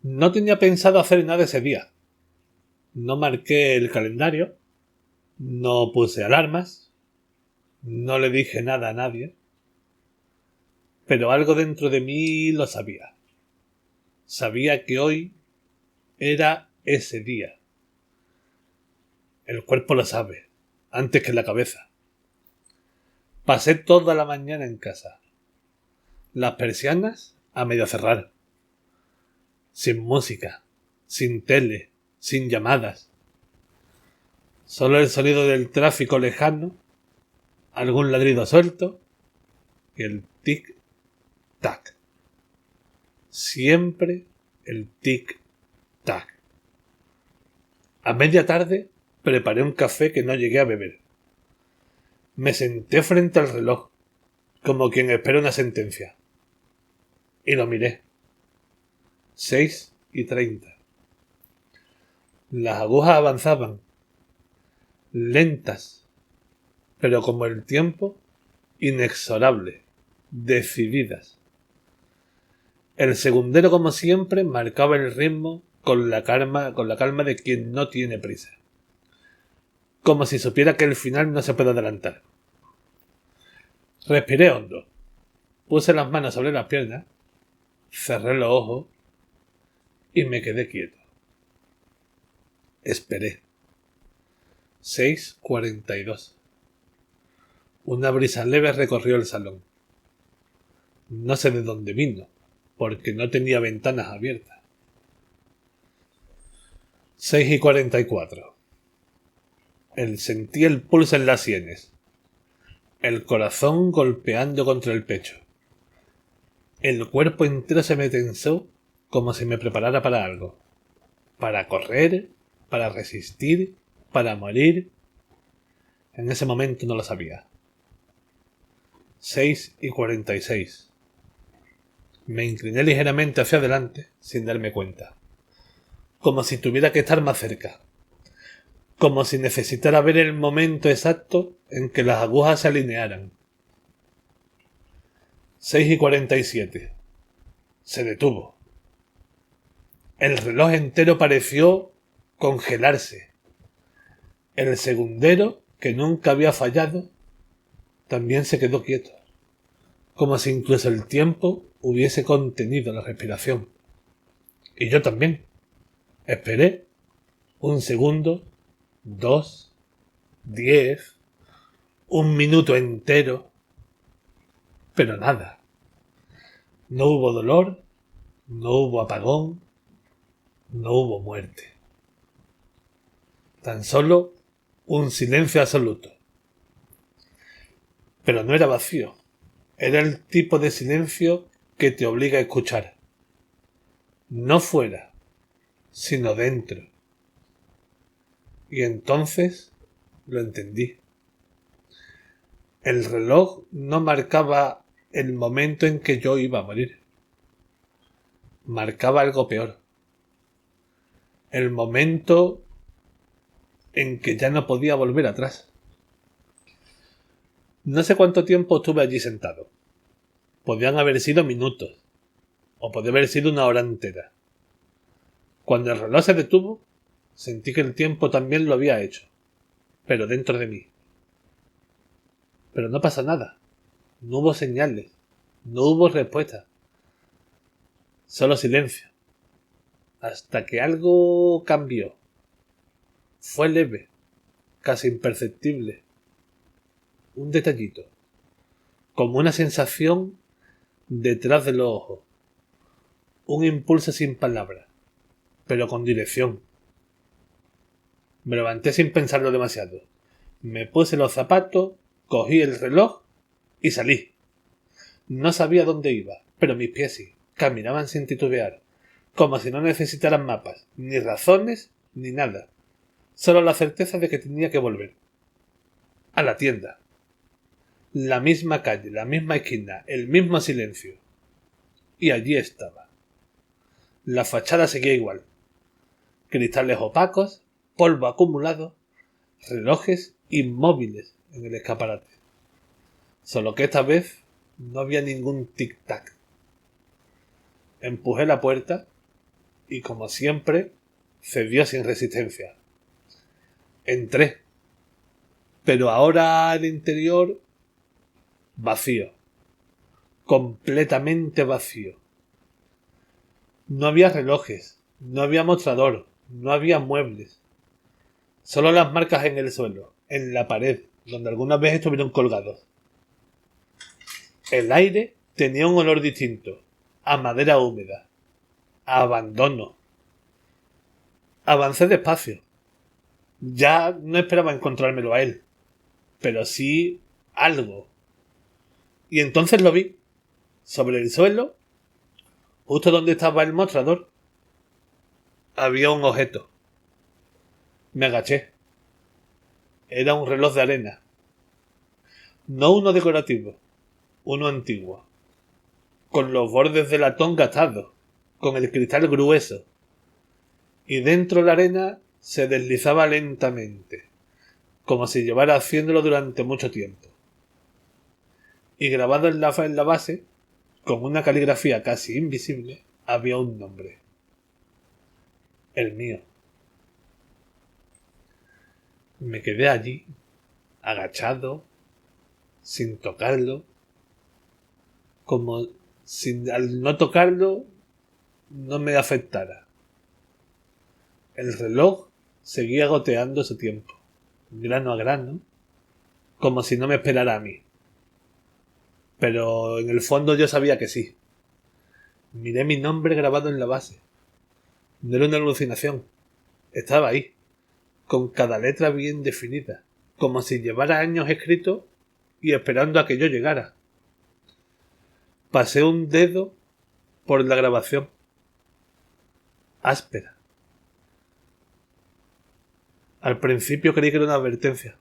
No tenía pensado hacer nada ese día. No marqué el calendario, no puse alarmas, no le dije nada a nadie, pero algo dentro de mí lo sabía. Sabía que hoy era ese día. El cuerpo lo sabe, antes que la cabeza. Pasé toda la mañana en casa. Las persianas a medio cerrar. Sin música, sin tele, sin llamadas. Solo el sonido del tráfico lejano, algún ladrido suelto y el tic-tac. Siempre el tic-tac. A media tarde preparé un café que no llegué a beber. Me senté frente al reloj, como quien espera una sentencia. Y lo miré. 6:30. Las agujas avanzaban, lentas, pero como el tiempo, inexorables, decididas. El segundero, como siempre, marcaba el ritmo con la calma de quien no tiene prisa. Como si supiera que el final no se puede adelantar. Respiré hondo. Puse las manos sobre las piernas, cerré los ojos y me quedé quieto. Esperé. 6:42. Una brisa leve recorrió el salón. No sé de dónde vino, porque no tenía ventanas abiertas. 6:44. Sentí el pulso en las sienes, el corazón golpeando contra el pecho. El cuerpo entero se me tensó como si me preparara para algo. Para correr, para resistir, para morir. En ese momento no lo sabía. 6:46. Me incliné ligeramente hacia adelante sin darme cuenta. Como si tuviera que estar más cerca. Como si necesitara ver el momento exacto en que las agujas se alinearan. 6:47. Se detuvo. El reloj entero pareció congelarse. El segundero, que nunca había fallado, también se quedó quieto, como si incluso el tiempo hubiese contenido la respiración. Y yo también. Esperé 1 segundo, 2, 10, 1 minuto entero, pero nada. No hubo dolor, no hubo apagón, no hubo muerte. Tan solo un silencio absoluto. Pero no era vacío. Era el tipo de silencio que te obliga a escuchar. No fuera, sino dentro. Y entonces lo entendí. El reloj no marcaba el momento en que yo iba a morir. Marcaba algo peor. El momento en que ya no podía volver atrás. No sé cuánto tiempo estuve allí sentado. Podían haber sido minutos, o podía haber sido 1 hora entera. Cuando el reloj se detuvo, sentí que el tiempo también lo había hecho, pero dentro de mí. Pero no pasa nada. No hubo señales, no hubo respuesta. Solo silencio. Hasta que algo cambió. Fue leve, casi imperceptible. Un detallito, como una sensación detrás de los ojos. Un impulso sin palabras, pero con dirección. Me levanté sin pensarlo demasiado. Me puse los zapatos, cogí el reloj y salí. No sabía dónde iba, pero mis pies sí. Caminaban sin titubear, como si no necesitaran mapas, ni razones, ni nada. Solo la certeza de que tenía que volver. A la tienda. La misma calle, la misma esquina, el mismo silencio. Y allí estaba. La fachada seguía igual. Cristales opacos, polvo acumulado, relojes inmóviles en el escaparate. Solo que esta vez no había ningún tic-tac. Empujé la puerta, y, como siempre, cedió sin resistencia. Entré, pero ahora el interior vacío, completamente vacío. No había relojes, no había mostrador, no había muebles. Solo las marcas en el suelo, en la pared, donde algunas veces estuvieron colgados. El aire tenía un olor distinto, a madera húmeda, a abandono. Avancé despacio. Ya no esperaba encontrármelo a él, pero sí algo. Y entonces lo vi, sobre el suelo, justo donde estaba el mostrador. Había un objeto. Me agaché. Era un reloj de arena. No uno decorativo, uno antiguo, con los bordes de latón gastados, con el cristal grueso, y dentro la arena se deslizaba lentamente, como si llevara haciéndolo durante mucho tiempo. Y grabado en la base, con una caligrafía casi invisible, había un nombre. El mío. Me quedé allí, agachado, sin tocarlo, como si al no tocarlo no me afectara. El reloj seguía goteando su tiempo, grano a grano, como si no me esperara a mí. Pero en el fondo yo sabía que sí. Miré mi nombre grabado en la base. No era una alucinación. Estaba ahí, con cada letra bien definida, como si llevara años escrito y esperando a que yo llegara. Pasé un dedo por la grabación. Áspera. Al principio creí que era una advertencia.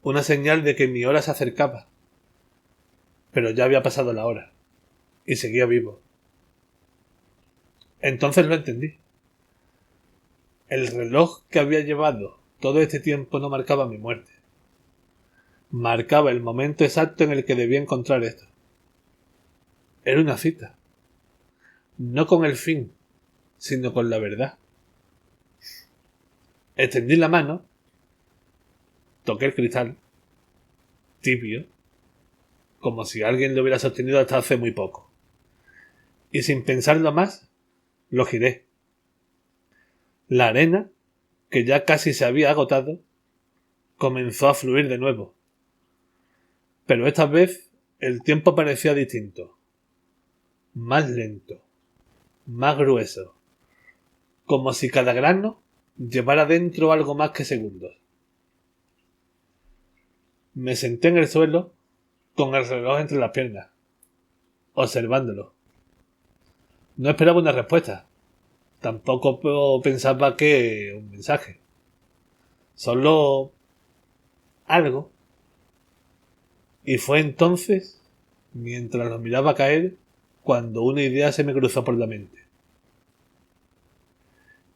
Una señal de que mi hora se acercaba. Pero ya había pasado la hora. Y seguía vivo. Entonces lo entendí. El reloj que había llevado todo este tiempo no marcaba mi muerte. Marcaba el momento exacto en el que debía encontrar esto. Era una cita. No con el fin, sino con la verdad. Extendí la mano, toqué el cristal, tibio, como si alguien lo hubiera sostenido hasta hace muy poco. Y sin pensarlo más, lo giré. La arena, que ya casi se había agotado, comenzó a fluir de nuevo. Pero esta vez el tiempo parecía distinto. Más lento, más grueso, como si cada grano llevara dentro algo más que segundos. Me senté en el suelo con el reloj entre las piernas, observándolo. No esperaba una respuesta. Tampoco pensaba que un mensaje. Solo algo. Y fue entonces, mientras lo miraba caer, cuando una idea se me cruzó por la mente.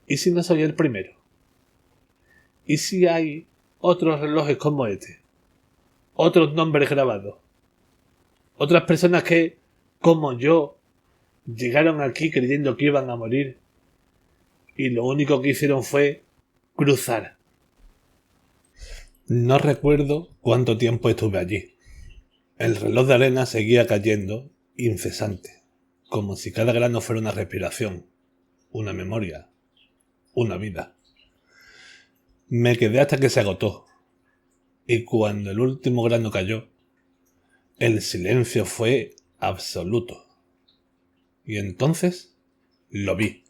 ¿Y si no soy el primero? ¿Y si hay otros relojes como este? Otros nombres grabados. Otras personas que, como yo, llegaron aquí creyendo que iban a morir y lo único que hicieron fue cruzar. No recuerdo cuánto tiempo estuve allí. El reloj de arena seguía cayendo, incesante, como si cada grano fuera una respiración, una memoria, una vida. Me quedé hasta que se agotó, y cuando el último grano cayó, el silencio fue absoluto. Y entonces lo vi.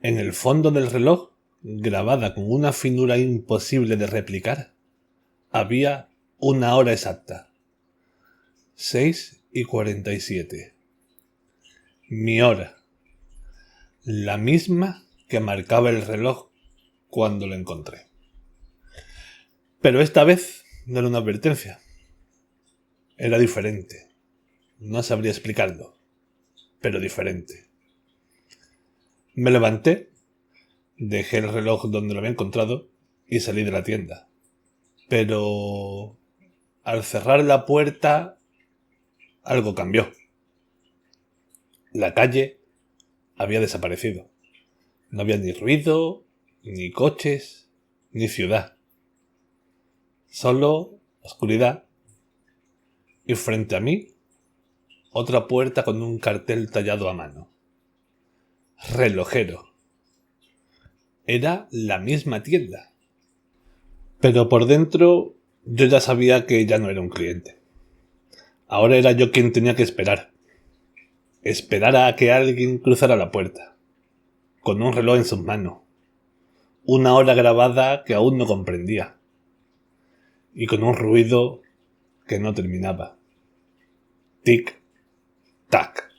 En el fondo del reloj, grabada con una finura imposible de replicar, había una hora exacta. 6:47. Mi hora. La misma que marcaba el reloj cuando lo encontré. Pero esta vez no era una advertencia. Era diferente. No sabría explicarlo, pero diferente. Me levanté, dejé el reloj donde lo había encontrado y salí de la tienda. Pero al cerrar la puerta, algo cambió. La calle había desaparecido. No había ni ruido, ni coches, ni ciudad. Solo oscuridad. Y frente a mí, otra puerta con un cartel tallado a mano. Relojero. Era la misma tienda. Pero por dentro yo ya sabía que ya no era un cliente. Ahora era yo quien tenía que esperar. Esperar a que alguien cruzara la puerta, con un reloj en sus manos, una hora grabada que aún no comprendía, y con un ruido que no terminaba. Tic, tac.